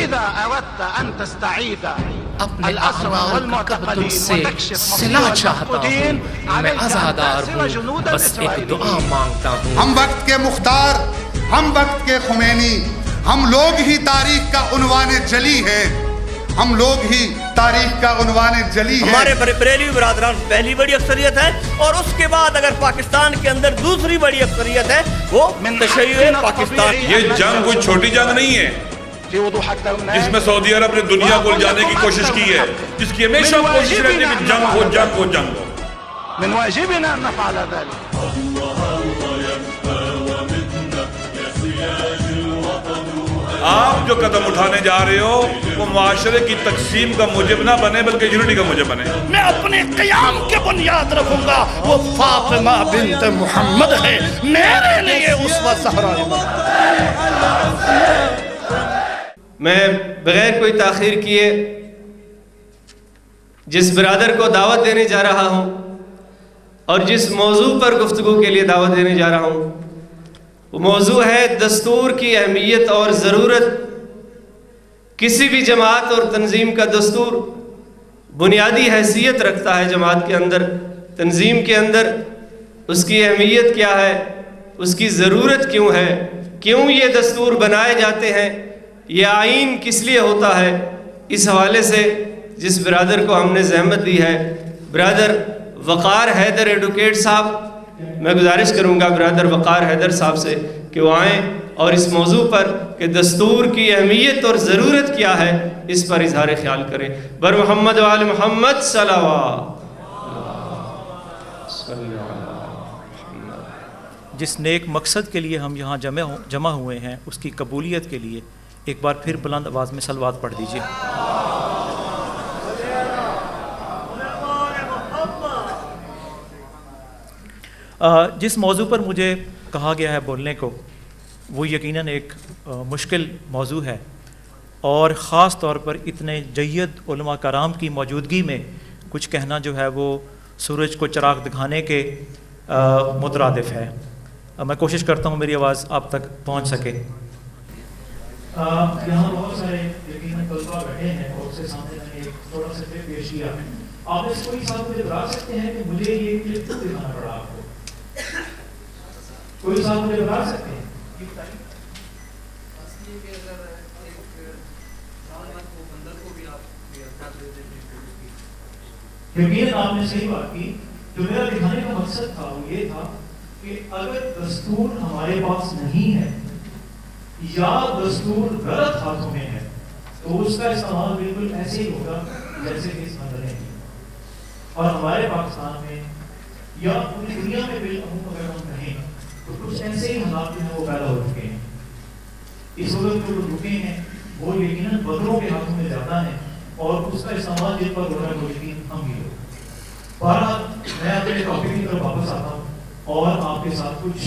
إذا أردت أن تستعيد اپنے الأسرى اعمال کا کب تجھ سے والمعتقلين وتكشف صلہ مصير چاہتا المفقودين ہوں، میں عليك أن عزادار تأسر ہوں، جنود بس ایک دعا الإسرائيليين. مانگتا ہوں. ہم وقت کے مختار، ہم وقت کے خمینی، ہم لوگ ہی تاریخ کا عنوان جلی ہے، ہم لوگ ہی تاریخ کا عنوان جلی ہے. ہمارے بریلوی برادران پہلی بڑی اکثریت ہے، اور اس کے بعد اگر پاکستان کے اندر دوسری بڑی اکثریت ہے وہ تشیع پاکستان. یہ جنگ کوئی چھوٹی جنگ نہیں ہے في وضوح أكثر من جس میں سعودی عرب نے دنیا کو جانے کی کوشش کی ہے، جس کی ہمیشہ کوشش رہتی ہے کہ جنگ ہو جنگ ہو جنگ ہو. من واجبنا أن نفعل ذلك. آپ جو قدم اٹھانے جا رہے ہو وہ معاشرے کی تقسیم کا موجب نہ بنے بلکہ یونٹی کا موجب بنے. میں اپنے قیام کے بنیاد رکھوں گا وہ فاطمہ بنت محمد ہے، میرے لیے اسوہ زہرا ہے. میں بغیر کوئی تاخیر کیے جس برادر کو دعوت دینے جا رہا ہوں اور جس موضوع پر گفتگو کے لیے دعوت دینے جا رہا ہوں، وہ موضوع ہے دستور کی اہمیت اور ضرورت. کسی بھی جماعت اور تنظیم کا دستور بنیادی حیثیت رکھتا ہے جماعت کے اندر، تنظیم کے اندر. اس کی اہمیت کیا ہے، اس کی ضرورت کیوں ہے، کیوں یہ دستور بنائے جاتے ہیں، یہ آئین کس لیے ہوتا ہے. اس حوالے سے جس برادر کو ہم نے زحمت دی ہے، برادر وقار حیدر ایڈوکیٹ صاحب، میں گزارش کروں گا برادر وقار حیدر صاحب سے کہ وہ آئیں اور اس موضوع پر کہ دستور کی اہمیت اور ضرورت کیا ہے اس پر اظہار خیال کریں. بر محمد و آل محمد صلوات. جس نیک مقصد کے لیے ہم یہاں جمع ہوئے ہیں اس کی قبولیت کے لیے ایک بار پھر بلند آواز میں صلوات پڑھ دیجیے. جس موضوع پر مجھے کہا گیا ہے بولنے کو وہ یقیناً ایک مشکل موضوع ہے، اور خاص طور پر اتنے جید علماء کرام کی موجودگی میں کچھ کہنا جو ہے وہ سورج کو چراغ دکھانے کے مترادف ہے. میں کوشش کرتا ہوں میری آواز آپ تک پہنچ سکے. یہاں بہت سارے یقیناً طلباء بیٹھے ہیں اور اس کے سامنے میں نے ایک چھوٹا سا کلپ پیش کیا. آپ اس کوئی صاحب مجھے بتا سکتے ہیں کہ مجھے یہ کلپ کیوں دکھانا پڑا آپ کو؟ کوئی صاحب مجھے بتا سکتے ہیں؟ یقیناً آپ نے صحیح بات کی. جو میرا دکھانے کا مقصد تھا وہ یہ تھا کہ اگر دستور ہمارے پاس نہیں ہے یا دستور غلط ہاتھوں میں ہے تو اس کا استعمال بالکل ایسے ہی ہوگا جیسے کہ اس منظر ہے. اور ہمارے پاکستان میں یا پوری دنیا میں بالعموم اگر ہم کہیں تو کچھ ایسے ہی حالات جو ہیں وہ پیدا ہو چکے ہیں. اس وقت جو رکے ہیں وہ یقیناً بدروں کے ہاتھوں میں زیادہ ہیں اور اس کا استعمال جن پر ہو رہا ہے وہ یقین ہم ہی لوگ. بہرحال میں اپنے ٹاپک کی طرف واپس آتا ہوں اور آپ کے ساتھ کچھ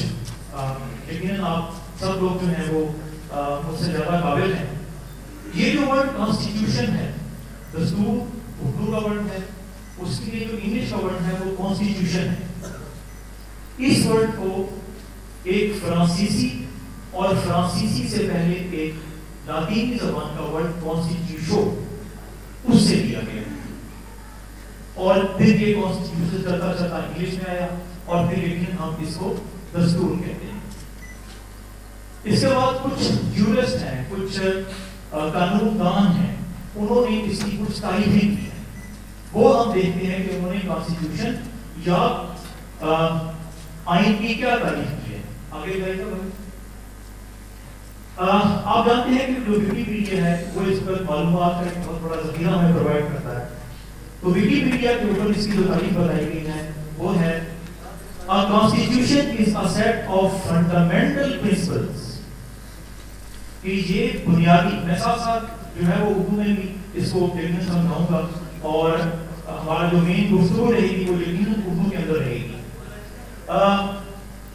یقیناً آپ سب لوگ جو ہیں وہ مجھ سے زیادہ قابل ہیں. یہ جو ورڈ کانسٹیٹیوشن ہے، دستور اردو کا ورڈ ہے، اس کے لیے جو انگلش کا ورڈ ہے وہ کانسٹیٹیوشن ہے. اس ورڈ کو ایک فرانسیسی اور فرانسیسی سے پہلے ایک لاطینی زبان کا ورڈ کانسٹیٹیوشو اس سے لیا گیا اور پھر یہ کانسٹیٹیوشن چلتا چلتا انگلش میں آیا اور پھر لیکن ہم اس کو دستور کہتے ہیں. اس کے بعد کچھ جورسٹ ہیں، کچھ قانون دان ہیں، انہوں نے اس کی کچھ تعریفیں کی ہیں. وہ ہم دیکھتے ہیں کہ انہوں نے کانسٹیٹیوشن یا آئین کی کیا تعریف کی ہے. آگے جائے گا بھائی. آپ جانتے ہیں کہ جو ویکیپیڈیا ہے وہ اس پر معلومات کا ایک بہت بڑا ذخیرہ ہمیں پرووائڈ کرتا ہے. تو ویکیپیڈیا کے اوپر اس کی جو تعریف بتائی گئی ہے وہ ہے A constitution is a set of fundamental principles. کہ یہ بنیادی، میں ساتھ ساتھ جو ہے وہ اردو میں بھی اس کو یقیناً سمجھاؤں گا اور ہمارا جو مین گفتگو رہے گی وہ یقیناً اردو کے اندر رہے گی.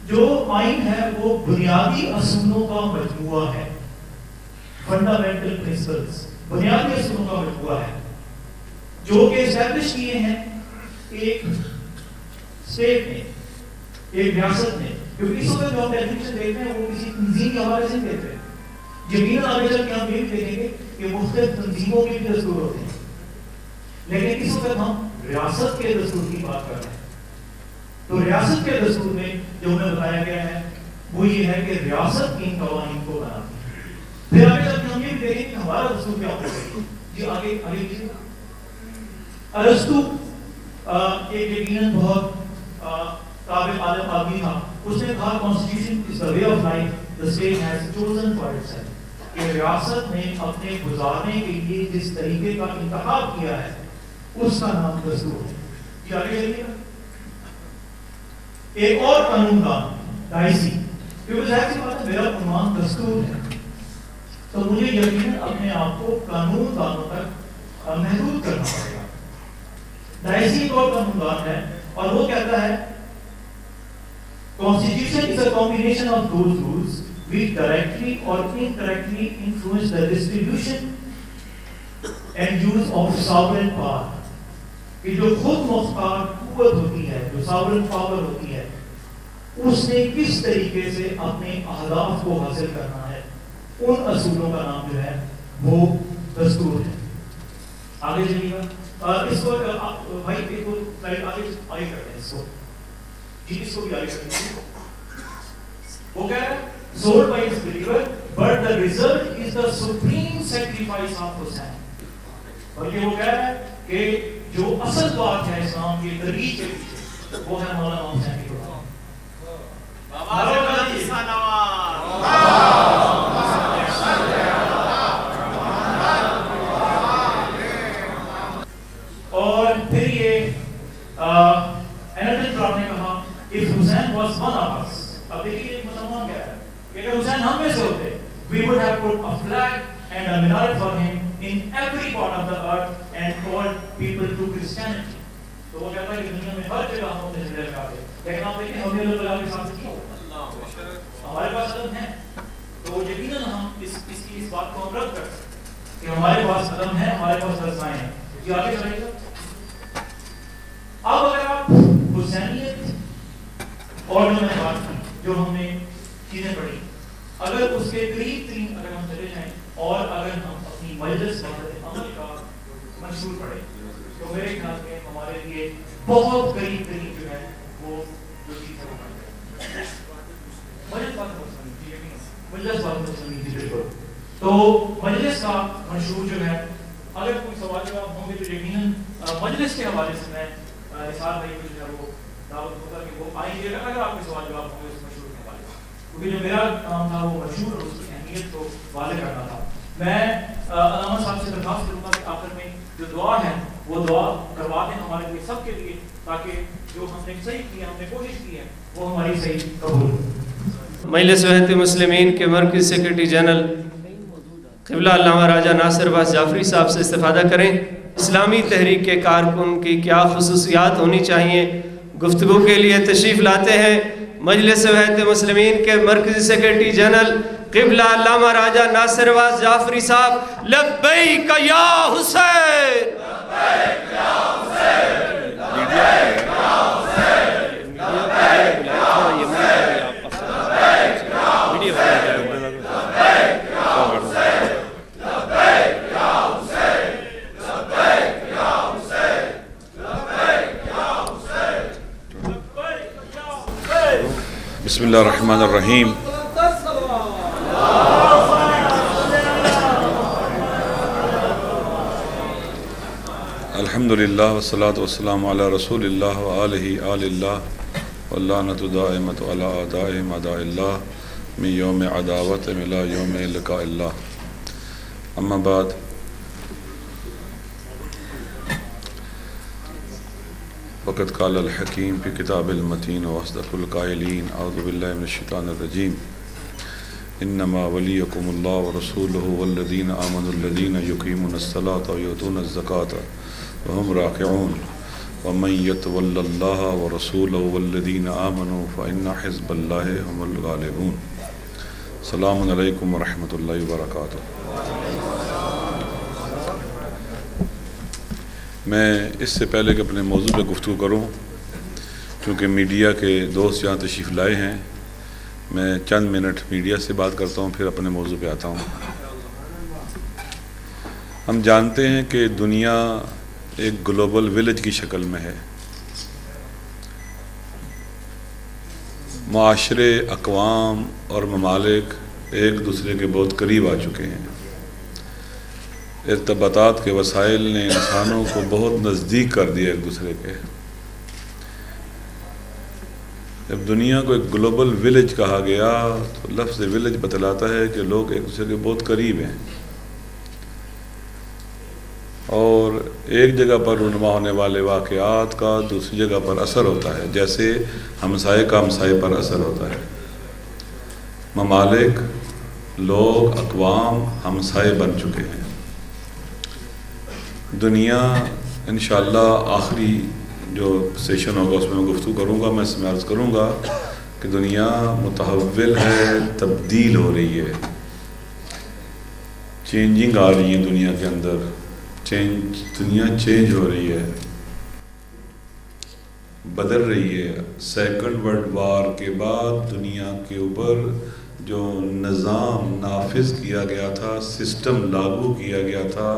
جو آئین ہے وہ بنیادی اصولوں کا مجموعہ ہے. فنڈامنٹل پرنسپلز بنیادی اصولوں کا مجموعہ ہے جو کہ اسٹیبلش کیے ہیں ایک اسٹیٹ نے، ایک ریاست نے. کیونکہ اس وقت جو ہم ڈیفینیشن دیکھتے ہیں وہ کسی تنظیم کے حوالے سے دیکھتے ہیں. یقیناً آگے چل کے ہم یہ بھی دیکھیں گے کہ مختلف تنظیموں کے بھی دستور ہوتے ہیں، لیکن اس وقت ہم ریاست کے دستور کی بات کر رہے ہیں. تو ریاست کے دستور میں جو ہمیں بتایا گیا ہے وہ یہ ہے کہ ریاست ان قوانین کو بناتی ہے. پھر آگے چل کے ہم یہ بھی دیکھیں کہ ہمارا دستور کیا ہوگا. جی آگے کیجیے. ارسطو ایک یقیناً بہت قابل عالم آدمی تھا. اس نے کہا constitution is the way of life the state has chosen for itself. کہ ریاست نے اپنے گزارنے کے لیے جس طریقے کا انتخاب کیا ہے اس کا نام دستور ہے. جی آگے چلیے گا. ایک اور قانون دان ڈائسی، کیونکہ ظاہر سی بات ہے میرا عنوان دستور ہے تو مجھے یقیناً اپنے آپ کو قانون دانوں تک محدود کرنا پڑے گا. ڈائسی ایک اور قانون دان ہے اور وہ کہتا ہے Constitution is a combination of those rules which directly or indirectly influence the distribution and use of sovereign power. کہ جو خود مختار قوت ہوتی ہے، جو sovereign power ہوتی ہے، اس نے کس طریقے سے اپنے اہداف کو حاصل کرنا ہے، ان اصولوں کا نام جو ہے وہ دستور ہے. آگے چلیے گا. اس کو بھائی ایک سلائڈ آگے کرتے ہیں. اس کو جس کو بھی آگے کرتے ہیں وہ کہہ رہا ہے sold by his believer but the result is the supreme sacrifice of Hussein. بلکہ وہ کہہ رہا ہے کہ جو اصل بات ہے اسلام کی ترویج کے پیچھے وہ ہے مولانا حسین کی قربانی. اور پھر یہ اینڈرسن کلارک نے کہا if Hussein was one of us. اب دیکھیے ایک مسلمان کہہ رہا ہے کہ اگر حسین ہم میں سے ہوتے we would have put a flag and a minaret for him in every part of the earth and called people to Christianity. تو وہ کہتا ہے کہ دنیا میں ہر جگہ ہم اپنے جھنڈے لگاتے ہیں. لیکن آپ دیکھیں ہم نے لوگ کے ساتھ کیا ہمارے پاس علم ہے تو یقیناً ہم اس بات کو ہم رد کر سکتے کہ ہمارے پاس علم ہے، ہمارے پاس رسائیں ہیں. یہ آگے چلے گا. اب اگر آپ حسینیت اور جو میں نے بات کی جو ہم نے چیزیں پڑھی اگر اس کے قریب ترین اگر ہم چلے جائیں اور اگر ہم اپنی مجلس وحدت عمل کا منشور پڑھیں تو میرے خیال میں ہمارے لیے بہت قریب ترین جو ہے وہ جو چیز ہے وہ پڑھیں. مجلس وحدت عمل کی بالکل. تو مجلس کا منشور جو ہے اگر کوئی سوال جواب ہوں گے تو یقیناً مجلس کے حوالے سے میں نثار بھائی کو جو ہے وہ دعوت ہوگا کہ وہ آئیں گے اگر آپ کے سوال جواب ہوں گے اس مشہور کے حوالے سے، کیونکہ جو میرا کام تھا وہ مشہور اور اس کی اہمیت کو واضح کرنا تھا. میں علامہ صاحب سے درخواست کروں گا کہ آخر میں جو دعا ہے وہ دعا کروا دیں ہمارے لیے سب کے لیے تاکہ جو ہم نے صحیح کیا ہم نے کوشش کی ہے وہ ہماری صحیح قبول ہو. مجلس وحدت مسلمین کے مرکزی سیکرٹری جنرل قبلہ علامہ راجہ ناصر عباس جعفری صاحب سے استفادہ کریں. اسلامی تحریک کے کارکن کی کیا خصوصیات ہونی چاہیے گفتگو کے لیے تشریف لاتے ہیں مجلس وحدت مسلمین کے مرکزی سیکرٹری جنرل قبلہ علامہ راجہ ناصر عباس جعفری صاحب. لبیک یا حسین، لبیک یا حسین، لبیک یا حسین، لبیک یا حسین، لبیک یا حسین، لبیک یا حسین، لبیک یا حسین، لبیک یا حسین، لبیک یا حسین، لبیک یا حسین. بسم اللہ الرحمن الرحیم. الحمدللہ والصلاة والسلام علی رسول اللہ وآلہ آل اللہ واللعنۃ دائمۃ علی اعدائہم اعداء اللہ من یوم عداوتہم الی یوم لقاء اللہ. اما بعد، وقد قال الحکیم فی کتاب المتین واصدق القائلین اعوذ باللہ من الشیطان الرجیم انما ولیکم اللہ ورسولہ والذین آمنوا الذین یقیمون الصلاۃ ویؤتون الزکاۃ وهم راکعون ومن یتول اللہ ورسولہ والذین آمنوا فإن حزب اللہ هم الغالبون. السلام علیکم ورحمۃ اللہ وبرکاتہ. میں اس سے پہلے کہ اپنے موضوع پہ گفتگو کروں، چونکہ میڈیا کے دوست یہاں تشریف لائے ہیں، میں چند منٹ میڈیا سے بات کرتا ہوں، پھر اپنے موضوع پہ آتا ہوں۔ ہم جانتے ہیں کہ دنیا ایک گلوبل ولیج کی شکل میں ہے۔ معاشرے، اقوام اور ممالک ایک دوسرے کے بہت قریب آ چکے ہیں۔ ارتباطات کے وسائل نے انسانوں کو بہت نزدیک کر دیا ایک دوسرے کے۔ جب دنیا کو ایک گلوبل ولیج کہا گیا تو لفظ ولیج بتلاتا ہے کہ لوگ ایک دوسرے کے بہت قریب ہیں اور ایک جگہ پر رونما ہونے والے واقعات کا دوسری جگہ پر اثر ہوتا ہے، جیسے ہمسائے کا ہمسائے پر اثر ہوتا ہے۔ ممالک، لوگ، اقوام ہمسائے بن چکے ہیں۔ دنیا انشاءاللہ آخری جو سیشن ہوگا اس میں گفتگو کروں گا، میں اس میں عرض کروں گا کہ دنیا متحول ہے، تبدیل ہو رہی ہے، چینجنگ آ رہی ہے دنیا کے اندر، دنیا چینج ہو رہی ہے، بدل رہی ہے۔ سیکنڈ ورلڈ وار کے بعد دنیا کے اوپر جو نظام نافذ کیا گیا تھا، سسٹم لاگو کیا گیا تھا،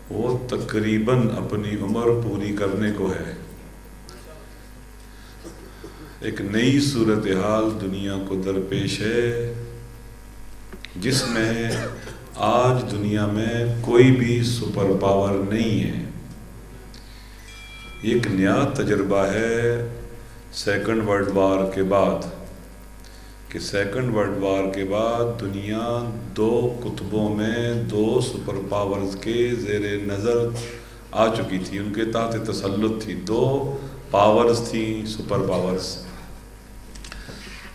وہ تقریباً اپنی عمر پوری کرنے کو ہے۔ ایک نئی صورتحال دنیا کو درپیش ہے جس میں آج دنیا میں کوئی بھی سپر پاور نہیں ہے۔ ایک نیا تجربہ ہے سیکنڈ ورلڈ وار کے بعد، کہ سیکنڈ ورلڈ وار کے بعد دنیا دو قطبوں میں دو سپر پاورز کے زیر نظر آ چکی تھی، ان کے تحت تسلط تھی، دو پاورز تھیں، سپر پاورز،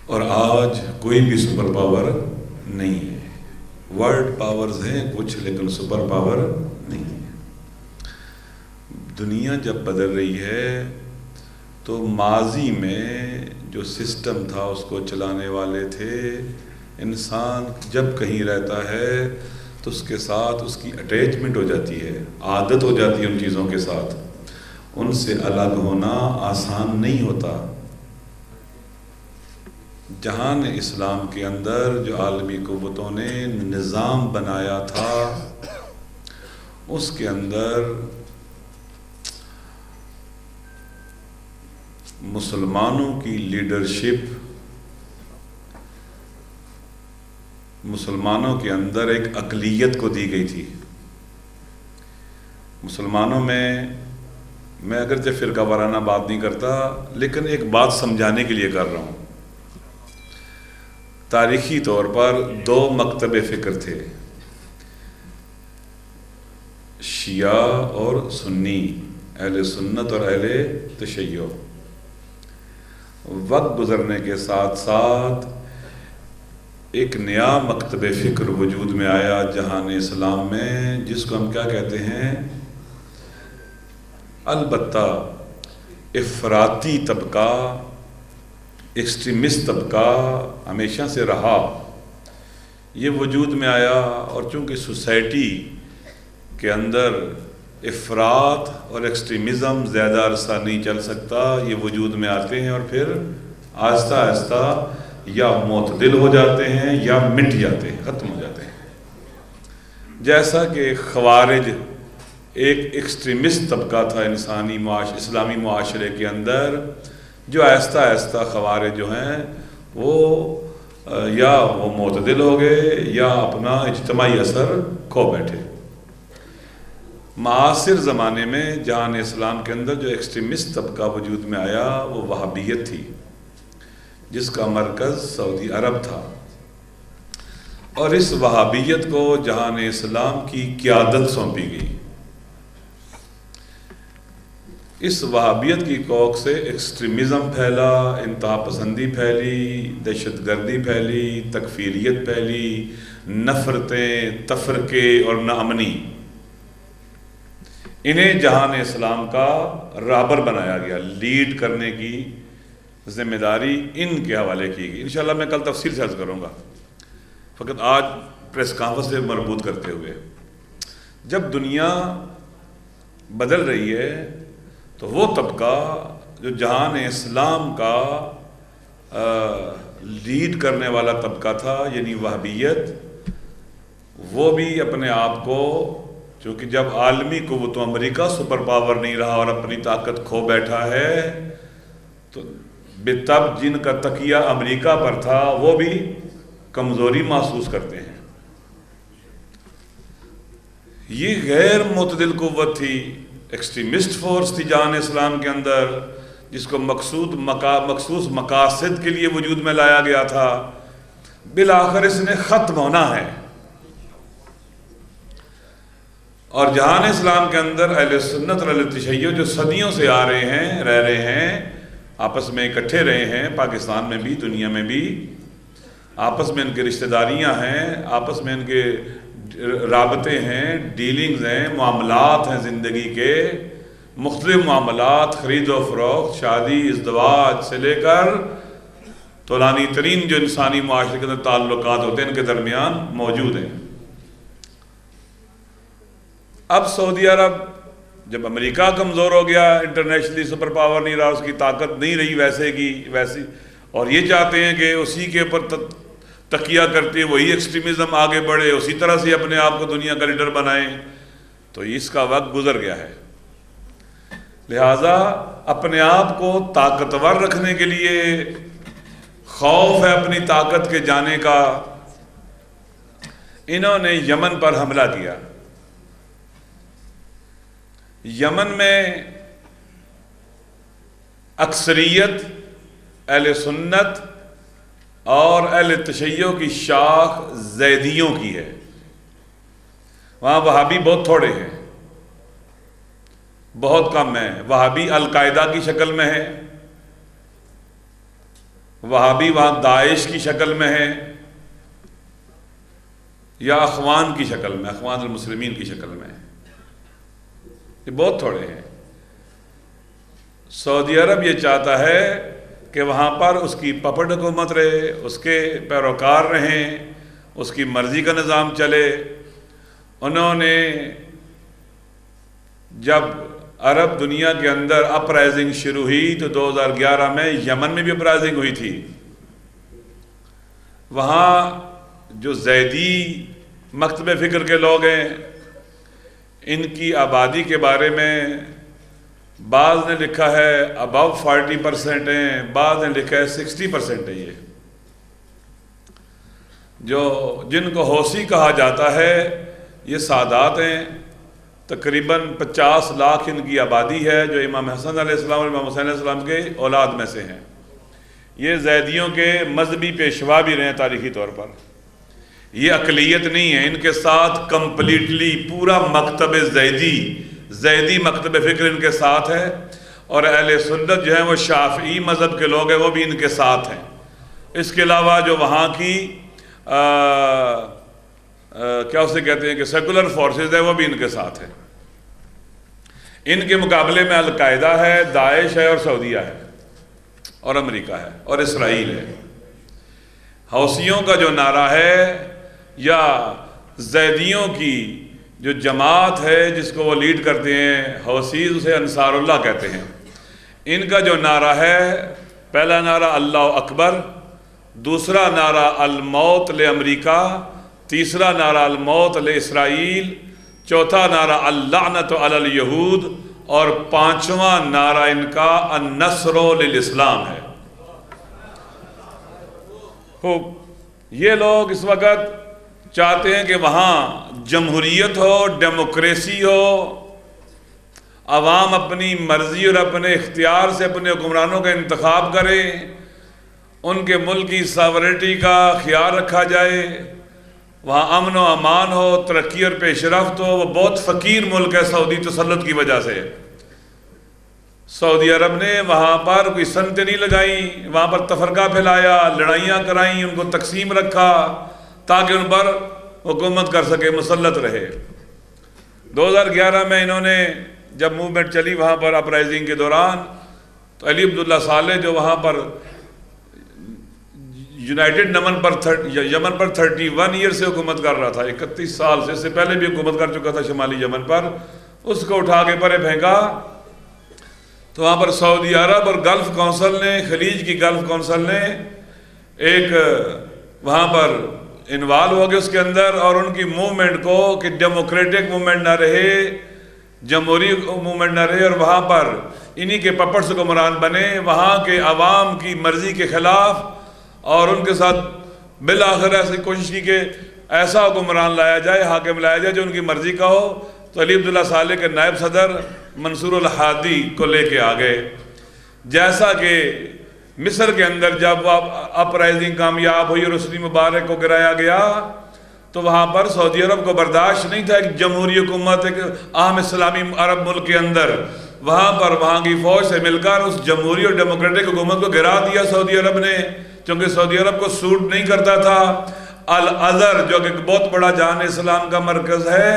اور آج کوئی بھی سپر پاور نہیں ہے۔ ورلڈ پاورز ہیں کچھ لیکن سپر پاور نہیں ہے۔ دنیا جب بدل رہی ہے تو ماضی میں جو سسٹم تھا اس کو چلانے والے تھے، انسان جب کہیں رہتا ہے تو اس کے ساتھ اس کی اٹیچمنٹ ہو جاتی ہے، عادت ہو جاتی ہے ان چیزوں کے ساتھ، ان سے الگ ہونا آسان نہیں ہوتا۔ جہان اسلام کے اندر جو عالمی قوتوں نے نظام بنایا تھا اس کے اندر مسلمانوں کی لیڈرشپ، مسلمانوں کے اندر ایک اقلیت کو دی گئی تھی۔ مسلمانوں میں اگرچہ فرقہ وارانہ بات نہیں کرتا لیکن ایک بات سمجھانے کے لیے کر رہا ہوں۔ تاریخی طور پر دو مکتب فکر تھے، شیعہ اور سنی، اہل سنت اور اہل تشیع۔ وقت گزرنے کے ساتھ ساتھ ایک نیا مکتب فکر وجود میں آیا جہان اسلام میں، جس کو ہم کیا کہتے ہیں؟ البتہ افراطی طبقہ، ایکسٹریمسٹ طبقہ ہمیشہ سے رہا، یہ وجود میں آیا، اور چونکہ سوسائٹی کے اندر افراط اور ایکسٹریمزم زیادہ عرصہ نہیں چل سکتا، یہ وجود میں آتے ہیں اور پھر آہستہ آہستہ یا معتدل ہو جاتے ہیں یا مٹ جاتے ہیں، ختم ہو جاتے ہیں۔ جیسا کہ خوارج ایک ایکسٹریمسٹ طبقہ تھا اسلامی معاشرے کے اندر، جو آہستہ آہستہ خوارج جو ہیں یا وہ معتدل ہو گئے یا اپنا اجتماعی اثر کھو بیٹھے۔ معاصر زمانے میں جہان اسلام کے اندر جو ایکسٹریمسٹ طبقہ وجود میں آیا وہ وہابیت تھی، جس کا مرکز سعودی عرب تھا، اور اس وہابیت کو جہان اسلام کی قیادت سونپی گئی۔ اس وہابیت کی کوکھ سے ایکسٹریمزم پھیلا، انتہا پسندی پھیلی، دہشت گردی پھیلی، تکفیریت پھیلی، نفرتیں، تفرقے اور ناامنی، انہیں جہان اسلام کا رہبر بنایا گیا۔ لیڈ کرنے کی ذمہ داری ان کے حوالے کی گئی۔ انشاءاللہ میں کل تفصیل سے عرض کروں گا، فقط آج پریس کانفرنس سے مربوط کرتے ہوئے، جب دنیا بدل رہی ہے تو وہ طبقہ جو جہان اسلام کا لیڈ کرنے والا طبقہ تھا یعنی وہابیت، وہ بھی اپنے آپ کو، چونکہ جب عالمی قوت امریکہ سپر پاور نہیں رہا اور اپنی طاقت کھو بیٹھا ہے، تو بالطبع جن کا تکیہ امریکہ پر تھا وہ بھی کمزوری محسوس کرتے ہیں۔ یہ غیر معتدل قوت تھی، ایکسٹریمسٹ فورس تھی جہان اسلام کے اندر، جس کو مخصوص مقاصد کے لیے وجود میں لایا گیا تھا۔ بالآخر اس نے ختم ہونا ہے، اور جہان اسلام کے اندر اہل سنت اور اہل تشیع جو صدیوں سے آ رہے ہیں، رہ رہے ہیں، آپس میں اکٹھے رہے ہیں، پاکستان میں بھی دنیا میں بھی، آپس میں ان کے رشتہ داریاں ہیں، آپس میں ان کے رابطے ہیں، ڈیلنگز ہیں، معاملات ہیں، زندگی کے مختلف معاملات، خرید و فروخت، شادی، ازدواج سے لے کر طولانی ترین جو انسانی معاشرے کے اندر تعلقات ہوتے ہیں ان کے درمیان موجود ہیں۔ اب سعودی عرب جب امریکہ کمزور ہو گیا، انٹرنیشنلی سپر پاور نہیں رہا، اس کی طاقت نہیں رہی ویسی، اور یہ چاہتے ہیں کہ اسی کے اوپر تکیہ کرتے وہی ایکسٹریمزم آگے بڑھے، اسی طرح سے اپنے آپ کو دنیا کا لیڈر بنائیں، تو اس کا وقت گزر گیا ہے۔ لہٰذا اپنے آپ کو طاقتور رکھنے کے لیے خوف ہے اپنی طاقت کے جانے کا، انہوں نے یمن پر حملہ کیا۔ یمن میں اکثریت اہل سنت اور اہل تشیع کی شاخ زیدیوں کی ہے، وہاں وہابی بہت تھوڑے ہیں، بہت کم ہیں۔ وہابی القاعدہ کی شکل میں ہے، وہابی وہاں داعش کی شکل میں ہے، یا اخوان کی شکل میں، اخوان المسلمین کی شکل میں ہے، یہ بہت تھوڑے ہیں۔ سعودی عرب یہ چاہتا ہے کہ وہاں پر اس کی پپٹ حکومت رہے، اس کے پیروکار رہیں، اس کی مرضی کا نظام چلے۔ انہوں نے جب عرب دنیا کے اندر اپرائزنگ شروع ہوئی تو 2011 میں یمن میں بھی اپرائزنگ ہوئی تھی، وہاں جو زیدی مکتب فکر کے لوگ ہیں ان کی آبادی کے بارے میں بعض نے لکھا ہے ابو 40% ہیں، بعض نے لکھا ہے 60% ہے۔ یہ جن کو حوثی کہا جاتا ہے یہ سادات ہیں، تقریباً 50 لاکھ ان کی آبادی ہے، جو امام حسن علیہ السلام اور امام حسین علیہ السلام کے اولاد میں سے ہیں۔ یہ زیدیوں کے مذہبی پیشوا بھی رہے ہیں تاریخی طور پر، یہ اقلیت نہیں ہے، ان کے ساتھ کمپلیٹلی پورا مکتب زیدی مکتب فکر ان کے ساتھ ہے، اور اہل سنت جو ہیں وہ شافعی مذہب کے لوگ ہیں، وہ بھی ان کے ساتھ ہیں۔ اس کے علاوہ جو وہاں کی کیا اسے کہتے ہیں کہ سیکولر فورسز ہے، وہ بھی ان کے ساتھ ہیں۔ ان کے مقابلے میں القاعدہ ہے، داعش ہے، اور سعودیہ ہے، اور امریکہ ہے، اور اسرائیل ہے۔ حوثیوں کا جو نعرہ ہے یا زیدیوں کی جو جماعت ہے جس کو وہ لیڈ کرتے ہیں، حوثیز اسے انصار اللہ کہتے ہیں، ان کا جو نعرہ ہے، پہلا نعرہ اللہ اکبر، دوسرا نعرہ الموت لامریکہ، تیسرا نعرہ الموت لاسرائیل، چوتھا نعرہ اللعنت علی الیہود، اور پانچواں نعرہ ان کا النصر للاسلام ہے۔ یہ لوگ اس وقت چاہتے ہیں کہ وہاں جمہوریت ہو، ڈیموکریسی ہو، عوام اپنی مرضی اور اپنے اختیار سے اپنے حکمرانوں کا انتخاب کرے، ان کے ملک کی ساورنٹی کا خیال رکھا جائے، وہاں امن و امان ہو، ترقی اور پیش رفت ہو۔ وہ بہت فقیر ملک ہے سعودی تسلط کی وجہ سے۔ سعودی عرب نے وہاں پر کوئی صنعتیں نہیں لگائیں، وہاں پر تفرقہ پھیلایا، لڑائیاں کرائیں، ان کو تقسیم رکھا تاکہ ان پر حکومت کر سکے، مسلط رہے۔ 2011 میں انہوں نے جب موومنٹ چلی وہاں پر اپرائزنگ کے دوران، تو علی عبداللہ صالح جو وہاں پر یونائٹڈ یمن پر 31 ایئر سے حکومت کر رہا تھا، 31 سال سے، اس سے پہلے بھی حکومت کر چکا تھا شمالی یمن پر، اس کو اٹھا کے پرے پھینکا۔ تو وہاں پر سعودی عرب اور گلف کونسل نے، خلیج کی گلف کونسل نے ایک وہاں پر انوالو ہو گئے اس کے اندر، اور ان کی موومنٹ کو کہ ڈیموکریٹک موومنٹ نہ رہے، جمہوری موومنٹ نہ رہے، اور وہاں پر انہی کے پپٹس حکمران بنے وہاں کے عوام کی مرضی کے خلاف، اور ان کے ساتھ بالآخر ایسی کوشش کی کہ ایسا حکمران لایا جائے، حاکم لایا جائے جو ان کی مرضی کا ہو. تو علی عبداللہ صالح کے نائب صدر منصور الحادی کو لے کے آ گئے. جیسا کہ مصر کے اندر جب اپرائزنگ کامیاب ہوئی اور حسنی مبارک کو گرایا گیا تو وہاں پر سعودی عرب کو برداشت نہیں تھا ایک جمہوری حکومت ایک عام اسلامی عرب ملک کے اندر، وہاں پر وہاں کی فوج سے مل کر اس جمہوری اور ڈیموکریٹک حکومت کو گرا دیا سعودی عرب نے، چونکہ سعودی عرب کو سوٹ نہیں کرتا تھا. الازہر جو کہ بہت بڑا جہان اسلام کا مرکز ہے،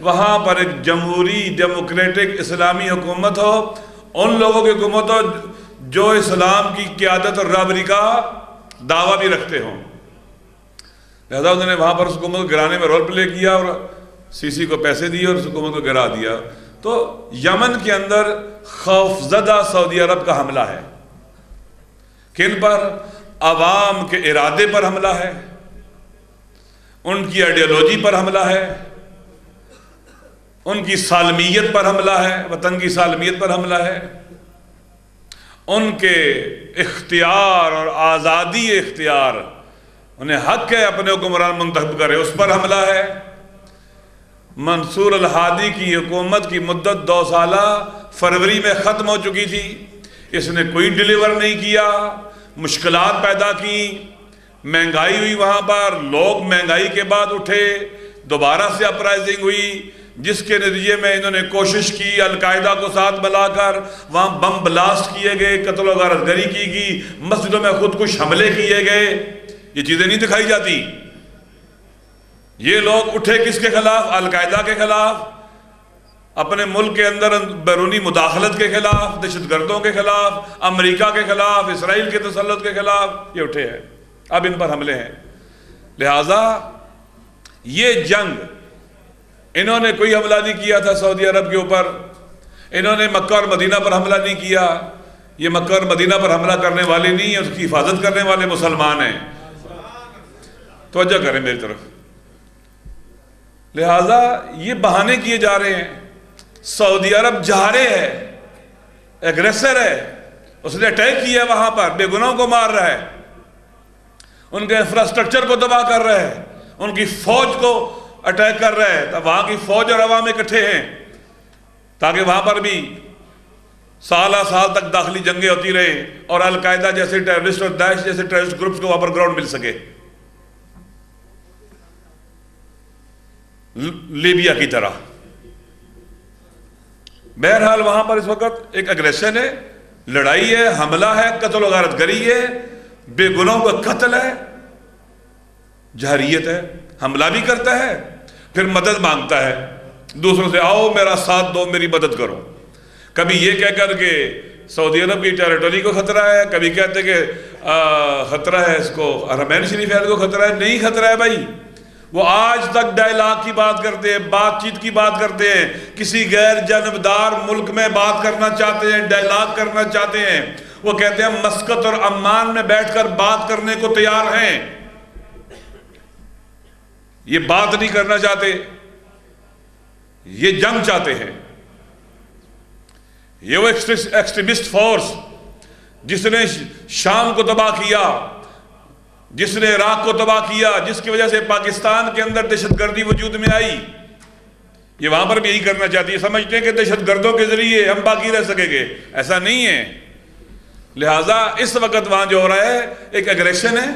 وہاں پر ایک جمہوری ڈیموکریٹک اسلامی حکومت ہو، ان لوگوں کی حکومت ہو جو اسلام کی قیادت اور رہبری کا دعویٰ بھی رکھتے ہوں. لہذا انہوں نے وہاں پر اس حکومت کو گرانے میں رول پلے کیا اور سیسی کو پیسے دیے اور اس حکومت کو گرا دیا. تو یمن کے اندر خوفزدہ سعودی عرب کا حملہ ہے. کن پر؟ عوام کے ارادے پر حملہ ہے، ان کی آئیڈیالوجی پر حملہ ہے، ان کی سالمیت پر حملہ ہے، وطن کی سالمیت پر حملہ ہے، ان کے اختیار اور آزادی اختیار، انہیں حق ہے اپنے حکمران منتخب کرے، اس پر حملہ ہے. منصور الحادی کی حکومت کی مدت 2 سالہ فروری میں ختم ہو چکی تھی، اس نے کوئی ڈیلیور نہیں کیا، مشکلات پیدا کی، مہنگائی ہوئی، وہاں پر لوگ مہنگائی کے بعد اٹھے، دوبارہ سے اپرائزنگ ہوئی، جس کے نتیجے میں انہوں نے کوشش کی القاعدہ کو ساتھ ملا کر وہاں بم بلاسٹ کیے گئے، قتل و غارت گری کی گئی، مسجدوں میں خودکش حملے کیے گئے. یہ چیزیں نہیں دکھائی جاتی. یہ لوگ اٹھے کس کے خلاف؟ القاعدہ کے خلاف، اپنے ملک کے اندر بیرونی مداخلت کے خلاف، دہشت گردوں کے خلاف، امریکہ کے خلاف، اسرائیل کے تسلط کے خلاف یہ اٹھے ہیں. اب ان پر حملے ہیں. لہٰذا یہ جنگ انہوں نے کوئی حملہ نہیں کیا تھا سعودی عرب کے اوپر، انہوں نے مکہ اور مدینہ پر حملہ نہیں کیا. یہ مکہ اور مدینہ پر حملہ کرنے والے نہیں ہیں، اس کی حفاظت کرنے والے مسلمان ہیں. توجہ کریں میری طرف. لہٰذا یہ بہانے کیے جا رہے ہیں. سعودی عرب جہارے ہے، ایگریسر ہے، اس نے اٹیک کیا ہے، وہاں پر بے گناہوں کو مار رہا ہے، ان کے انفراسٹرکچر کو تباہ کر رہا ہے، ان کی فوج کو اٹیک کر رہا ہے. وہاں کی فوج اور عوام اکٹھے ہیں تاکہ وہاں پر بھی سالہ سال تک داخلی جنگیں ہوتی رہیں اور القاعدہ جیسے ٹیررسٹ اور داعش جیسے ٹیررسٹ گروپس کو وہاں پر گراؤنڈ مل سکے. لیبیا کی طرح. بہرحال وہاں پر اس وقت ایک اگریشن ہے، لڑائی ہے، حملہ ہے، قتل و غارت گری ہے، بے گناہوں کا قتل ہے، جہریت ہے. حملہ بھی کرتا ہے، پھر مدد مانگتا ہے دوسروں سے، آؤ میرا ساتھ دو، میری مدد کرو. کبھی یہ کہہ کر کہ سعودی عرب کی ٹیریٹوری کو خطرہ ہے، کبھی کہتے کہ خطرہ ہے اس کو، حرمین شریفین کو خطرہ ہے. نہیں خطرہ ہے بھائی. وہ آج تک ڈائلاگ کی بات کرتے ہیں، بات چیت کی بات کرتے ہیں، کسی غیر جانبدار ملک میں بات کرنا چاہتے ہیں، ڈائلاگ کرنا چاہتے ہیں. وہ کہتے ہیں مسقط اور عمان میں بیٹھ کر بات کرنے کو تیار ہیں. یہ بات نہیں کرنا چاہتے، یہ جنگ چاہتے ہیں. یہ وہ ایکسٹریمسٹ فورس جس نے شام کو تباہ کیا، جس نے عراق کو تباہ کیا، جس کی وجہ سے پاکستان کے اندر دہشت گردی وجود میں آئی، یہ وہاں پر بھی یہی کرنا چاہتی ہے. سمجھتے ہیں کہ دہشت گردوں کے ذریعے ہم باقی رہ سکیں گے، ایسا نہیں ہے. لہٰذا اس وقت وہاں جو ہو رہا ہے ایک اگریشن ہے،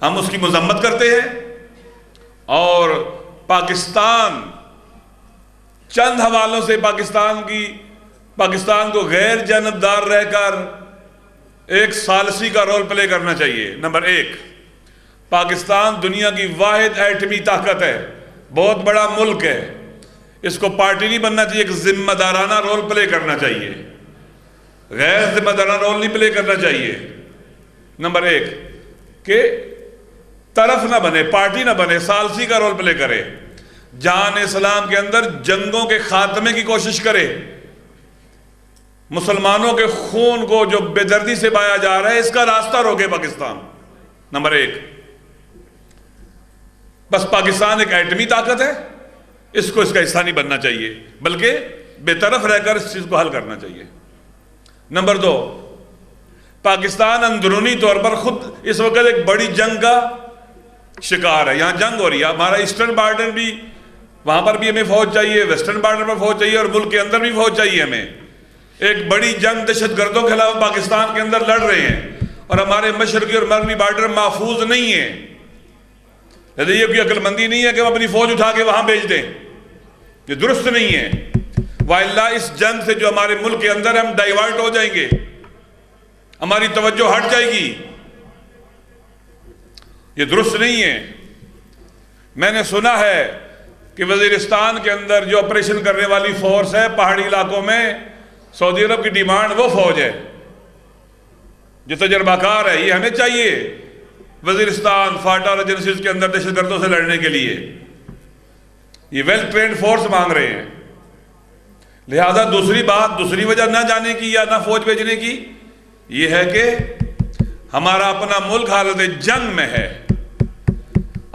ہم اس کی مذمت کرتے ہیں. اور پاکستان چند حوالوں سے پاکستان کو غیر جانبدار رہ کر ایک ثالثی کا رول پلے کرنا چاہیے. نمبر 1، پاکستان دنیا کی واحد ایٹمی طاقت ہے، بہت بڑا ملک ہے، اس کو پارٹی نہیں بننا چاہیے، ایک ذمہ دارانہ رول پلے کرنا چاہیے، غیر ذمہ دارانہ رول نہیں پلے کرنا چاہیے. نمبر 1 کہ طرف نہ بنے، پارٹی نہ بنے، ثالثی کا رول پلے کرے، جہان اسلام کے اندر جنگوں کے خاتمے کی کوشش کرے، مسلمانوں کے خون کو جو بے دردی سے بہایا جا رہا ہے اس کا راستہ روکے پاکستان. نمبر 1، بس پاکستان ایک ایٹمی طاقت ہے، اس کو اس کا حصہ نہیں بننا چاہیے، بلکہ بے طرف رہ کر اس چیز کو حل کرنا چاہیے۔ نمبر 2، پاکستان اندرونی طور پر خود اس وقت ایک بڑی جنگ کا شکار ہے، یہاں جنگ ہو رہی ہے، ہمارا ایسٹرن بارڈر بھی، وہاں پر بھی ہمیں فوج چاہیے، ویسٹرن بارڈر پر فوج چاہیے، اور ملک کے اندر بھی فوج چاہیے ہمیں۔ ایک بڑی جنگ دہشت گردوں کے خلاف پاکستان کے اندر لڑ رہے ہیں، اور ہمارے مشرقی اور مغربی بارڈر محفوظ نہیں ہیں۔ یعنی یہ کوئی عقل مندی نہیں ہے کہ ہم اپنی فوج اٹھا کے وہاں بھیج دیں، یہ درست نہیں ہے، وَإِلَّا اس جنگ سے جو ہمارے ملک کے اندر ہم ڈائیورٹ ہو جائیں گے، ہماری توجہ ہٹ جائے گی، یہ درست نہیں ہے۔ میں نے سنا ہے کہ وزیرستان کے اندر جو آپریشن کرنے والی فورس ہے پہاڑی علاقوں میں، سعودی عرب کی ڈیمانڈ وہ فوج ہے جو تجربہ کار ہے، یہ ہمیں چاہیے وزیرستان فاٹا اور ایجنسیز کے اندر دہشت گردوں سے لڑنے کے لیے، یہ ویل ٹرینڈ فورس مانگ رہے ہیں۔ لہذا دوسری بات، دوسری وجہ نہ جانے کی یا نہ فوج بھیجنے کی یہ ہے کہ ہمارا اپنا ملک حالت جنگ میں ہے۔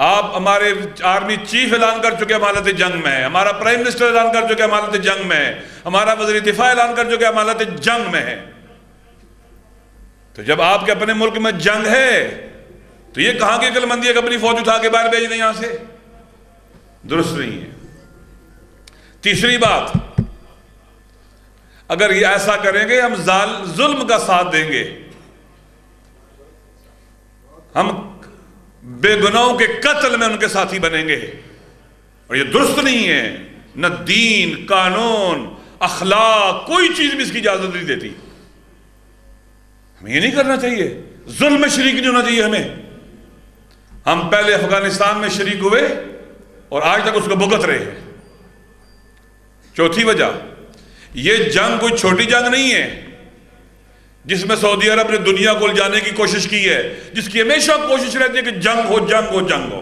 آپ ہمارے آرمی چیف اعلان کر چکے ہم حالت جنگ میں ہے، ہمارا پرائم منسٹر اعلان کر چکے ہم حالت جنگ میں ہے، ہمارا وزیر دفاع اعلان کر چکے ہم حالت جنگ میں ہے۔ تو جب آپ کے اپنے ملک میں جنگ ہے تو یہ کہاں کی عقل مندی ہے کہ اپنی فوج اٹھا کے باہر بھیج دیں یہاں سے؟ درست نہیں ہے۔ تیسری بات، اگر یہ ایسا کریں گے ہم ظلم کا ساتھ دیں گے، ہم بے گناہوں کے قتل میں ان کے ساتھی بنیں گے، اور یہ درست نہیں ہے۔ نہ دین، قانون، اخلاق، کوئی چیز بھی اس کی اجازت نہیں دیتی۔ ہمیں یہ نہیں کرنا چاہیے، ظلم میں شریک نہیں ہونا چاہیے ہمیں۔ ہم پہلے افغانستان میں شریک ہوئے اور آج تک اس کو بھگت رہے ہیں۔ چوتھی وجہ، یہ جنگ کوئی چھوٹی جنگ نہیں ہے جس میں سعودی عرب نے دنیا کو الجانے کی کوشش کی ہے، جس کی ہمیشہ کوشش رہتی ہے کہ جنگ ہو جنگ ہو جنگ ہو،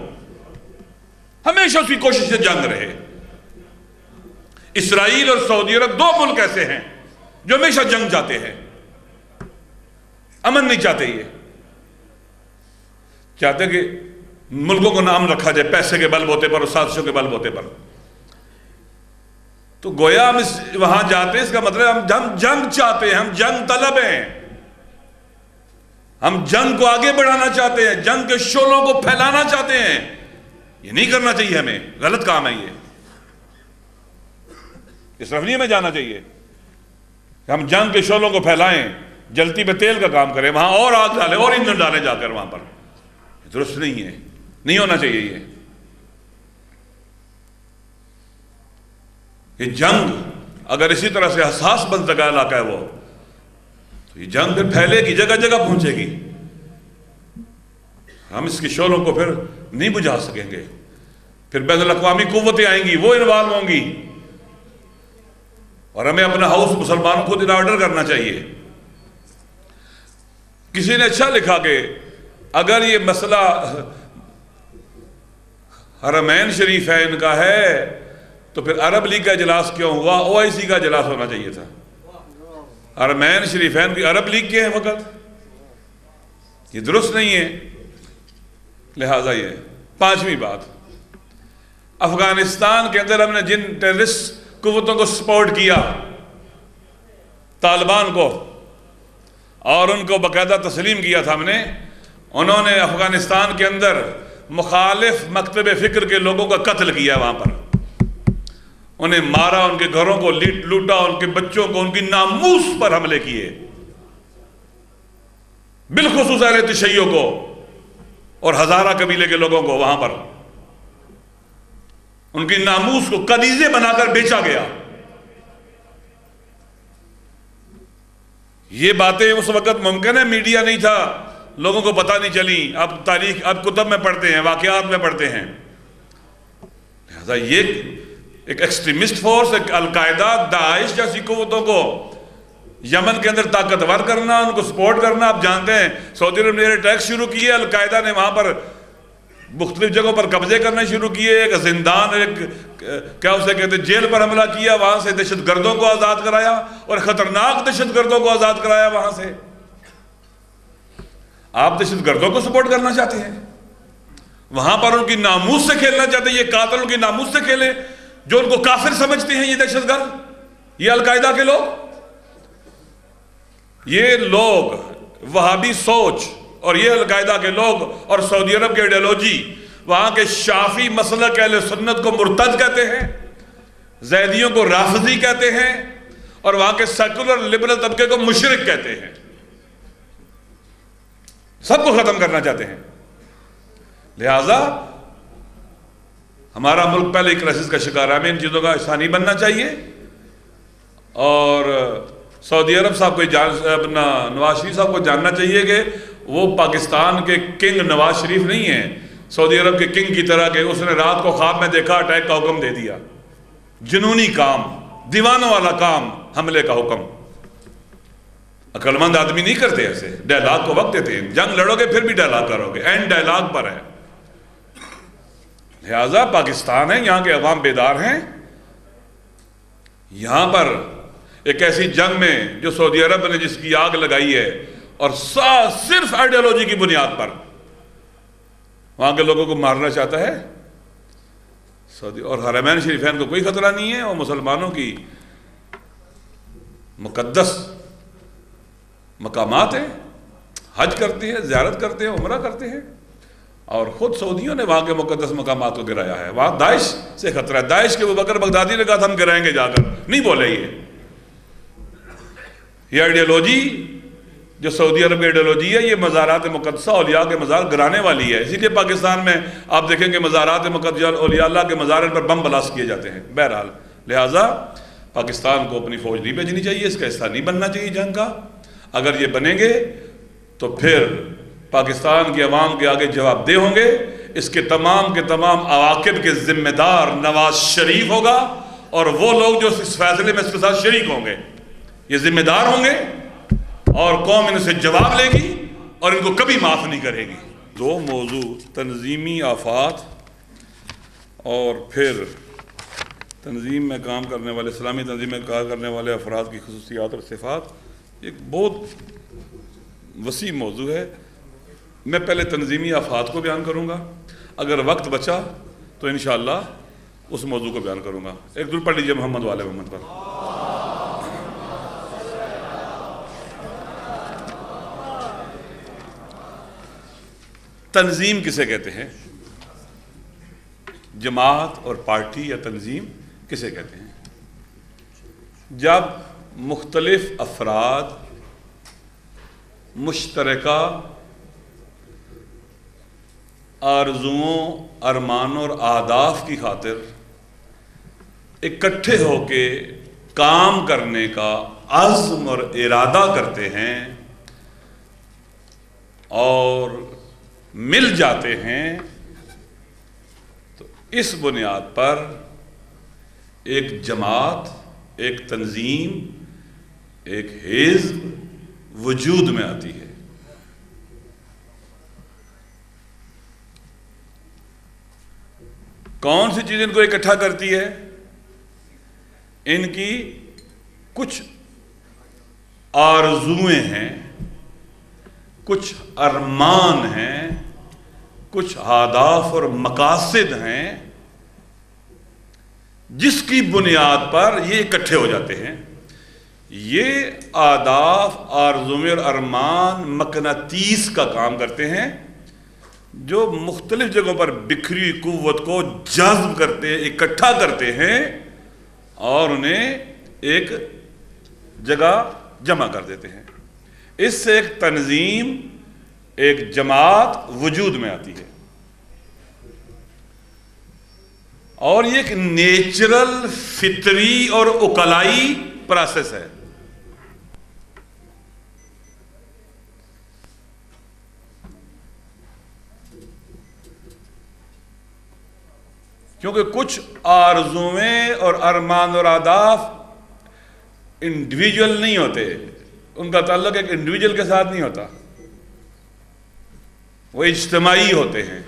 ہمیشہ اس کی کوشش سے جنگ رہے۔ اسرائیل اور سعودی عرب دو ملک ایسے ہیں جو ہمیشہ جنگ چاہتے ہیں، امن نہیں چاہتے، یہ چاہتے کہ ملکوں کو نام رکھا جائے پیسے کے بل بوتے پر اور سازشوں کے بل بوتے پر۔ تو گویا ہم وہاں جاتے ہیں، اس کا مطلب ہم جنگ چاہتے ہیں، ہم جنگ طلب ہیں، ہم جنگ کو آگے بڑھانا چاہتے ہیں، جنگ کے شعلوں کو پھیلانا چاہتے ہیں۔ یہ نہیں کرنا چاہیے ہمیں، غلط کام ہے یہ، اس طرف نہیں ہمیں جانا چاہیے کہ ہم جنگ کے شعلوں کو پھیلائیں، جلتی پہ تیل کا کام کریں، وہاں اور آگ ڈالیں اور ایندھن ڈالیں جا کر وہاں پر، درست نہیں ہے، نہیں ہونا چاہیے یہ جنگ اگر اسی طرح سے حساس بن سکا علاقہ ہے وہ، تو یہ جنگ پھر پھیلے گی، جگہ جگہ پہنچے گی، ہم اس کی شعلوں کو پھر نہیں بجھا سکیں گے، پھر بین الاقوامی قوتیں آئیں گی، وہ انوالو ہوں گی، اور ہمیں اپنا ہاؤس مسلمانوں کو ان آرڈر کرنا چاہیے۔ کسی نے اچھا لکھا کہ اگر یہ مسئلہ حرمین شریفین کا ہے تو پھر عرب لیگ کا اجلاس کیوں ہوا؟ OIC کا اجلاس ہونا چاہیے تھا۔ حرمین شریفین کی عرب لیگ کے ہیں وقت، یہ درست نہیں ہے۔ لہٰذا یہ پانچویں بات، افغانستان کے اندر ہم نے جن ٹیررسٹ قوتوں کو سپورٹ کیا، طالبان کو، اور ان کو باقاعدہ تسلیم کیا تھا ہم نے، انہوں نے افغانستان کے اندر مخالف مکتب فکر کے لوگوں کا قتل کیا، وہاں پر انہیں مارا، ان کے گھروں کو لوٹا، ان کے بچوں کو، ان کی ناموس پر حملے کیے، بالخصوص اہل تشیع کو اور ہزارہ قبیلے کے لوگوں کو، وہاں پر ان کی ناموس کو کنیزیں بنا کر بیچا گیا۔ یہ باتیں اس وقت ممکن ہے میڈیا نہیں تھا، لوگوں کو پتہ نہیں چلی، اب تاریخ اب کتب میں پڑھتے ہیں، واقعات میں پڑھتے ہیں۔ لہذا یہ ایک ایکسٹریمسٹ فورس، ایک القاعدہ، داعش جیسی قوتوں کو یمن کے اندر طاقتور کرنا، ان کو سپورٹ کرنا، آپ جانتے ہیں سعودی عرب نے اٹیک شروع کیے، القاعدہ نے وہاں پر مختلف جگہوں پر قبضے کرنے شروع کیے، ایک زندان، ایک کیا اسے کہتے جیل پر حملہ کیا، وہاں سے دہشت گردوں کو آزاد کرایا، اور خطرناک دہشت گردوں کو آزاد کرایا وہاں سے۔ آپ دہشت گردوں کو سپورٹ کرنا چاہتے ہیں، وہاں پر ان کی ناموس سے کھیلنا چاہتے ہیں، یہ قاتل ان کی ناموس سے کھیلیں، جو ان کو کافر سمجھتے ہیں یہ دہشت گرد، یہ القاعدہ کے لوگ، یہ لوگ وہابی سوچ اور یہ القاعدہ کے لوگ اور سعودی عرب کی آئیڈیالوجی وہاں کے شافعی مسلک اہل سنت کو مرتد کہتے ہیں، زیدیوں کو رافضی کہتے ہیں، اور وہاں کے سیکولر لبرل طبقے کو مشرک کہتے ہیں، سب کو ختم کرنا چاہتے ہیں۔ لہذا ہمارا ملک پہلے ہی کرائسس کا شکار ہے، ہمیں ان چیزوں کا حصہ نہیں بننا چاہیے، اور سعودی عرب صاحب کو اپنا نواز شریف صاحب کو جاننا چاہیے کہ وہ پاکستان کے کنگ نواز شریف نہیں ہیں، سعودی عرب کے کنگ کی طرح کہ اس نے رات کو خواب میں دیکھا اٹیک کا حکم دے دیا، جنونی کام، دیوانوں والا کام، حملے کا حکم۔ عقل مند آدمی نہیں کرتے ایسے، ڈائلاگ کو وقت دیتے ہیں، جنگ لڑو گے پھر بھی ڈائلاگ کرو گے، اینڈ ڈائلاگ پر ہے۔ لہذا پاکستان ہے، یہاں کے عوام بیدار ہیں، یہاں پر ایک ایسی جنگ میں جو سعودی عرب نے جس کی آگ لگائی ہے اور صرف آئیڈیالوجی کی بنیاد پر وہاں کے لوگوں کو مارنا چاہتا ہے سعودی، اور حرمین شریفین کو کوئی خطرہ نہیں ہے، اور مسلمانوں کی مقدس مقامات ہیں، حج کرتے ہیں، زیارت کرتے ہیں، عمرہ کرتے ہیں، اور خود سعودیوں نے وہاں کے مقدس مقامات کو گرایا ہے۔ وہاں داعش سے خطرہ ہے، داعش کے ابوبکر بغدادی نے کہا تھا ہم گرائیں گے جا کر، نہیں بولے یہ آئیڈیالوجی جو سعودی عرب کی آئیڈیالوجی ہے، یہ مزارات مقدسہ اولیاء کے مزار گرانے والی ہے، اسی لیے پاکستان میں آپ دیکھیں گے مزارات مقدسہ اولیاء اللہ کے مزار پر بم بلاسٹ کیے جاتے ہیں۔ بہرحال لہٰذا پاکستان کو اپنی فوج نہیں بھیجنی چاہیے، اس کا حصہ نہیں بننا چاہیے جنگ کا۔ اگر یہ بنیں گے تو پھر پاکستان کی عوام کے آگے جواب دہ ہوں گے، اس کے تمام عواقب کے ذمہ دار نواز شریف ہوگا، اور وہ لوگ جو اس فیصلے میں اس کے ساتھ شریک ہوں گے یہ ذمہ دار ہوں گے، اور قوم ان سے جواب لے گی اور ان کو کبھی معاف نہیں کرے گی۔ دو موضوع، تنظیمی آفات اور پھر تنظیم میں کام کرنے والے، اسلامی تنظیم میں کام کرنے والے افراد کی خصوصیات اور صفات، ایک بہت وسیع موضوع ہے۔ میں پہلے تنظیمی آفات کو بیان کروں گا، اگر وقت بچا تو انشاءاللہ اس موضوع کو بیان کروں گا۔ ایک درود پڑھ لیجئے محمد والے محمد پر۔ تنظیم کسے کہتے ہیں؟ جماعت اور پارٹی یا تنظیم کسے کہتے ہیں؟ جب مختلف افراد مشترکہ آرزوؤں، ارمانوں اور اہداف کی خاطر اکٹھے ہو کے کام کرنے کا عزم اور ارادہ کرتے ہیں اور مل جاتے ہیں، تو اس بنیاد پر ایک جماعت، ایک تنظیم، ایک حزب وجود میں آتی ہے۔ کون سی چیز ان کو اکٹھا کرتی ہے؟ ان کی کچھ آرزویں ہیں، کچھ ارمان ہیں، کچھ اہداف اور مقاصد ہیں، جس کی بنیاد پر یہ اکٹھے ہو جاتے ہیں۔ یہ اہداف، آرزویں اور ارمان مقناطیس کا کام کرتے ہیں، جو مختلف جگہوں پر بکھری قوت کو جذب کرتے، اکٹھا کرتے ہیں اور انہیں ایک جگہ جمع کر دیتے ہیں۔ اس سے ایک تنظیم، ایک جماعت وجود میں آتی ہے، اور یہ ایک نیچرل، فطری اور عقلائی پروسیس ہے۔ کیونکہ کچھ آرزویں اور ارمان اور اہداف انڈیویجول نہیں ہوتے، ان کا تعلق ایک انڈیویجول کے ساتھ نہیں ہوتا، وہ اجتماعی ہوتے ہیں۔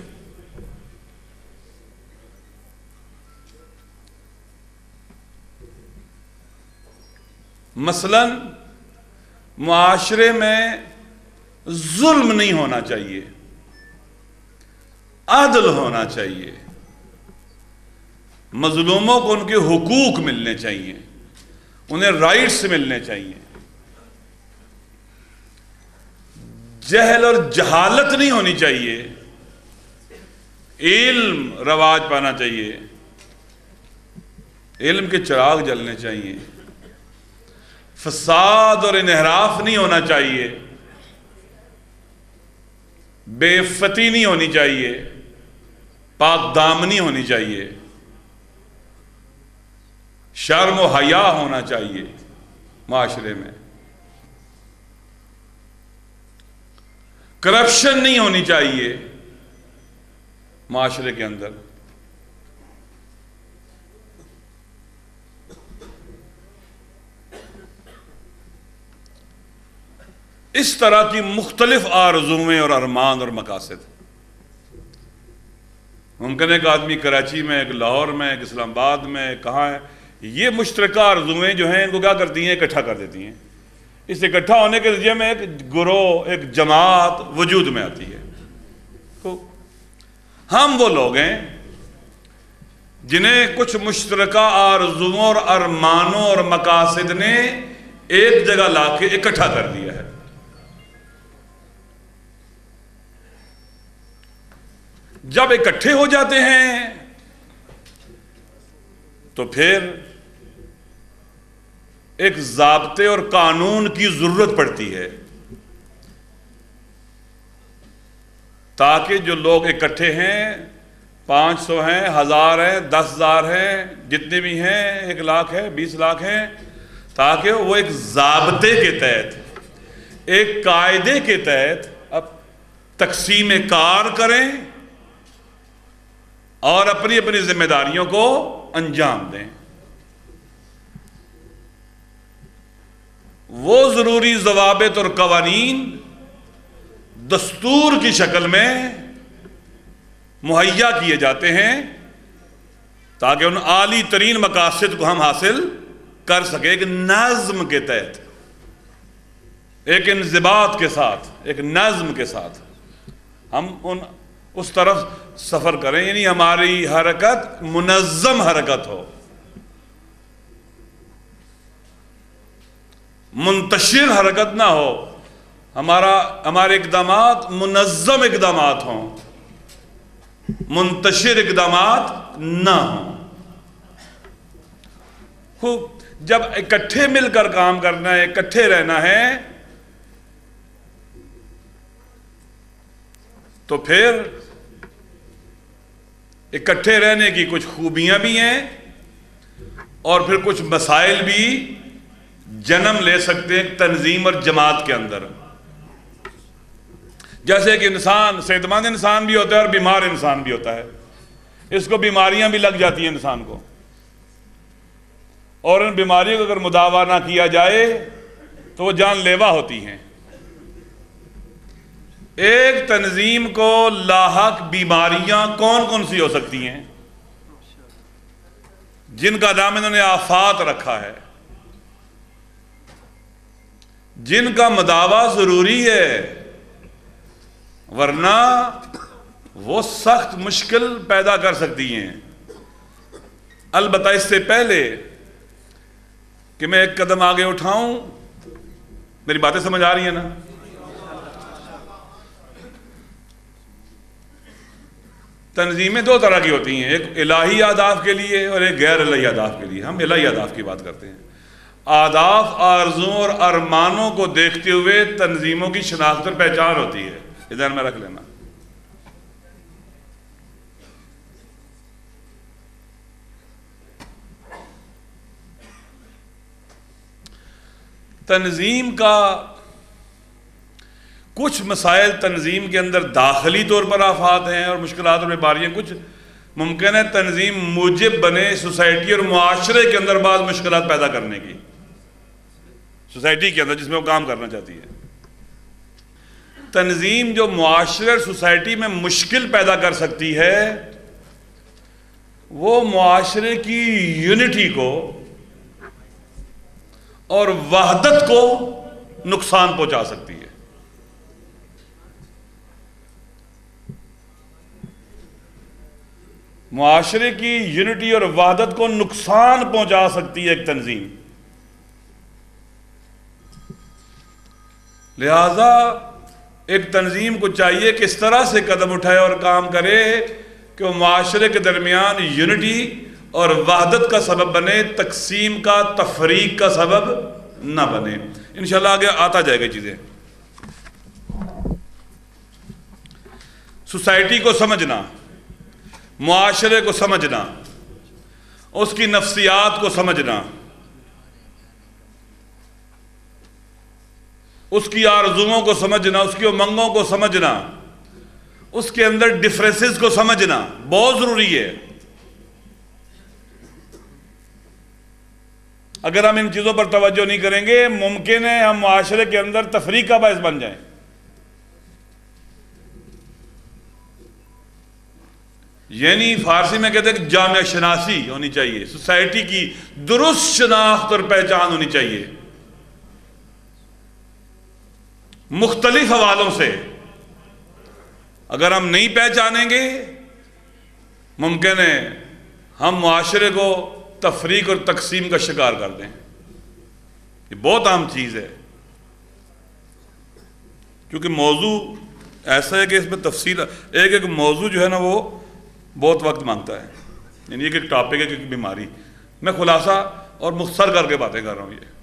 مثلاً معاشرے میں ظلم نہیں ہونا چاہیے، عدل ہونا چاہیے، مظلوموں کو ان کے حقوق ملنے چاہیے، انہیں رائٹس ملنے چاہیے، جہل اور جہالت نہیں ہونی چاہیے، علم رواج پانا چاہیے، علم کے چراغ جلنے چاہیے، فساد اور انحراف نہیں ہونا چاہیے، بے عفتی نہیں ہونی چاہیے، پاک دامنی ہونی چاہیے، شرم و حیا ہونا چاہیے معاشرے میں، کرپشن نہیں ہونی چاہیے معاشرے کے اندر، اس طرح کی مختلف آرزویں اور ارمان اور مقاصد۔ ممکن ہے کہ آدمی کراچی میں، ایک لاہور میں، ایک اسلام آباد میں، کہاں ہے، یہ مشترکہ آرزویں جو ہیں ان کو کیا کرتی ہیں، اکٹھا کر دیتی ہیں۔ اس اکٹھا ہونے کے ذریعے میں ایک گروہ، ایک جماعت وجود میں آتی ہے۔ تو ہم وہ لوگ ہیں جنہیں کچھ مشترکہ آرزوؤں اور ارمانوں اور مقاصد نے ایک جگہ لا کے اکٹھا کر دیا ہے۔ جب اکٹھے ہو جاتے ہیں تو پھر ایک ضابطے اور قانون کی ضرورت پڑتی ہے تاکہ جو لوگ اکٹھے ہیں، 500 ہیں، 1000 ہیں، 10,000 ہیں، جتنے بھی ہیں، 1 لاکھ ہے، 20 لاکھ ہیں، تاکہ وہ ایک ضابطے کے تحت، ایک قاعدے کے تحت اب تقسیم کار کریں اور اپنی اپنی ذمہ داریوں کو انجام دیں۔ وہ ضروری ضوابط اور قوانین دستور کی شکل میں مہیا کیے جاتے ہیں تاکہ ان عالی ترین مقاصد کو ہم حاصل کر سکیں، ایک نظم کے تحت، ایک انضباط کے ساتھ، ایک نظم کے ساتھ ہم اس طرف سفر کریں، یعنی ہماری حرکت منظم حرکت ہو، منتشر حرکت نہ ہو، ہمارے اقدامات منظم اقدامات ہوں، منتشر اقدامات نہ ہوں۔ خوب، جب اکٹھے مل کر کام کرنا ہے، اکٹھے رہنا ہے، تو پھر اکٹھے رہنے کی کچھ خوبیاں بھی ہیں اور پھر کچھ مسائل بھی جنم لے سکتے ہیں تنظیم اور جماعت کے اندر۔ جیسے کہ انسان صحت مند انسان بھی ہوتا ہے اور بیمار انسان بھی ہوتا ہے، اس کو بیماریاں بھی لگ جاتی ہیں انسان کو، اور ان بیماریوں کو اگر مداوا نہ کیا جائے تو وہ جان لیوا ہوتی ہیں۔ ایک تنظیم کو لاحق بیماریاں کون کون سی ہو سکتی ہیں جن کا نام انہوں نے آفات رکھا ہے، جن کا مداوا ضروری ہے، ورنہ وہ سخت مشکل پیدا کر سکتی ہیں۔ البتہ اس سے پہلے کہ میں ایک قدم آگے اٹھاؤں، میری باتیں سمجھ آ رہی ہیں نا؟ تنظیمیں 2 طرح کی ہوتی ہیں، ایک الہی اہداف کے لیے اور ایک غیر الہی اہداف کے لیے۔ ہم الہی اہداف کی بات کرتے ہیں۔ اہداف، آرزوؤں اور ارمانوں کو دیکھتے ہوئے تنظیموں کی شناخت اور پہچان ہوتی ہے، یہ ذہن میں رکھ لینا۔ تنظیم کا کچھ مسائل تنظیم کے اندر داخلی طور پر آفات ہیں اور مشکلات اور بیماریاں، کچھ ممکن ہے تنظیم موجب بنے سوسائٹی اور معاشرے کے اندر بعض مشکلات پیدا کرنے کی، سوسائٹی کے اندر جس میں وہ کام کرنا چاہتی ہے۔ تنظیم جو معاشرے اور سوسائٹی میں مشکل پیدا کر سکتی ہے وہ معاشرے کی یونٹی کو اور وحدت کو نقصان پہنچا سکتی ہے۔ معاشرے کی یونٹی اور وحدت کو نقصان پہنچا سکتی ہے ایک تنظیم. لہذا ایک تنظیم کو چاہیے کہ اس طرح سے قدم اٹھائے اور کام کرے کہ وہ معاشرے کے درمیان یونٹی اور وحدت کا سبب بنے، تقسیم کا، تفریق کا سبب نہ بنے. انشاءاللہ آگے آتا جائے گا چیزیں. سوسائٹی کو سمجھنا، معاشرے کو سمجھنا، اس کی نفسیات کو سمجھنا، اس کی آرزوؤں کو سمجھنا، اس کی امنگوں کو سمجھنا، اس کے اندر ڈفرینسز کو سمجھنا بہت ضروری ہے. اگر ہم ان چیزوں پر توجہ نہیں کریں گے ممکن ہے ہم معاشرے کے اندر تفریق کا باعث بن جائیں. یعنی فارسی میں کہتے ہیں کہ جامعہ شناسی ہونی چاہیے، سوسائٹی کی درست شناخت اور پہچان ہونی چاہیے. مختلف حوالوں سے اگر ہم نہیں پہچانیں گے ممکن ہے ہم معاشرے کو تفریق اور تقسیم کا شکار کر دیں. یہ بہت اہم چیز ہے کیونکہ موضوع ایسا ہے کہ اس میں تفصیل ایک موضوع جو ہے نا وہ بہت وقت مانگتا ہے. یعنی ایک ٹاپک ہے کہ بیماری، میں خلاصہ اور مختصر کر کے باتیں کر رہا ہوں. یہ